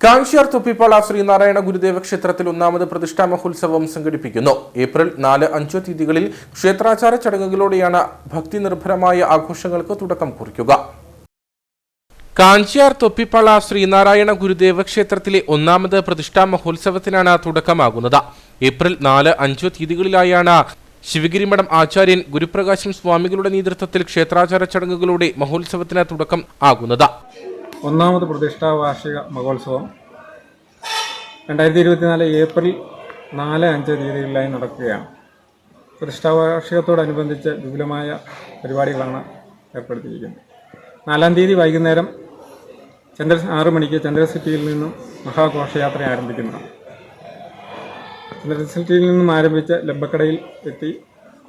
കാഞ്ചിയാർ തൊപ്പിപ്പാള ശ്രീനാരായണ ഗുരുദേവ ക്ഷേത്രത്തിൽ ഒന്നാമത് പ്രതിഷ്ഠാ മഹോത്സവം സംഘടിപ്പിക്കുന്നു. ഏപ്രിൽ 4-5 തീയതികളിൽ ക്ഷേത്രാചാര ചടങ്ങുകളോടെയാണ് ഭക്തി നിർഭരമായ ആഘോഷങ്ങൾക്ക് തുടക്കം കുറിക്കുക. കാഞ്ചിയാർ തൊപ്പിപ്പാള ശ്രീനാരായണ ഗുരുദേവ ക്ഷേത്രത്തിലെ ഒന്നാമത് പ്രതിഷ്ഠാ മഹോത്സവത്തിനാണ് തുടക്കമാകുന്നത്. ഏപ്രിൽ 4-5 തീയതികളിലായാണ് ശിവഗിരിമഠം ആചാര്യൻ ഗുരുപ്രകാശം സ്വാമികളുടെ നേതൃത്വത്തിൽ ക്ഷേത്രാചാര ചടങ്ങുകളുടെ മഹോത്സവത്തിന് തുടക്കം ആകുന്നത്. ഒന്നാമത് പ്രതിഷ്ഠാ വാർഷിക മഹോത്സവം 2024 ഏപ്രിൽ 4-5 തീയതികളിലായി നടക്കുകയാണ്. പ്രതിഷ്ഠാ വാർഷികത്തോടനുബന്ധിച്ച് വിപുലമായ പരിപാടികളാണ് ഏർപ്പെടുത്തിയിരിക്കുന്നത്. 4-ാം തീയതി വൈകുന്നേരം 6 മണിക്ക് ചന്ദ്രസിറ്റിയിൽ നിന്നും മഹാഘോഷയാത്ര ആരംഭിക്കുന്നതാണ്. ചന്ദ്രസിറ്റിയിൽ നിന്നും ആരംഭിച്ച് ലബ്ബക്കടയിൽ എത്തി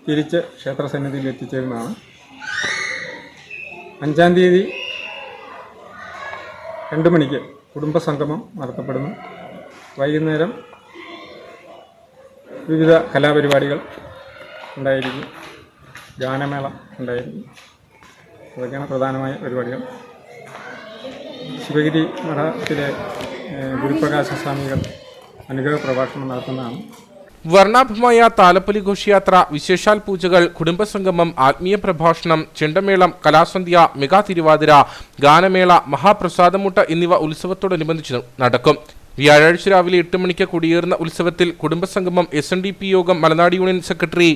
തിരിച്ച് ക്ഷേത്രസന്നിധിയിൽ എത്തിച്ചേരുന്നതാണ്. 5-ാം തീയതി 2 മണിക്ക് കുടുംബസംഗമം നടത്തപ്പെടുന്നു. വൈകുന്നേരം വിവിധ കലാപരിപാടികൾ ഉണ്ടായിരിക്കും, ഗാനമേള ഉണ്ടായിരിക്കും. അതൊക്കെയാണ് പ്രധാനമായ പരിപാടികൾ. ശിവഗിരി മഠത്തിലെ ഗുരുപ്രകാശ സ്വാമികൾ അനുഗ്രഹ പ്രഭാഷണം നടത്തുന്നതാണ്. വർണ്ണാഭമായ താലപ്പൊലി ഘോഷയാത്ര, വിശേഷാൽ പൂജകൾ, കുടുംബസംഗമം, ആത്മീയ പ്രഭാഷണം, ചെണ്ടമേളം, കലാസന്ധ്യ, മെഗാ തിരുവാതിര, ഗാനമേള, മഹാപ്രസാദമുട്ട എന്നിവ ഉത്സവത്തോടനുബന്ധിച്ച് നടക്കും. വ്യാഴാഴ്ച രാവിലെ 8 മണിക്ക് കൊടിയേറുന്ന ഉത്സവത്തിൽ കുടുംബസംഗമം SNDP യോഗം മലനാട് യൂണിയൻ സെക്രട്ടറി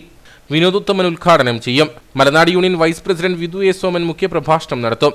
വിനോദ് ഉത്തമൻ ഉദ്ഘാടനം ചെയ്യും. Malanad union vice president Vidhu A Soman മുഖ്യപ്രഭാഷണം നടത്തും.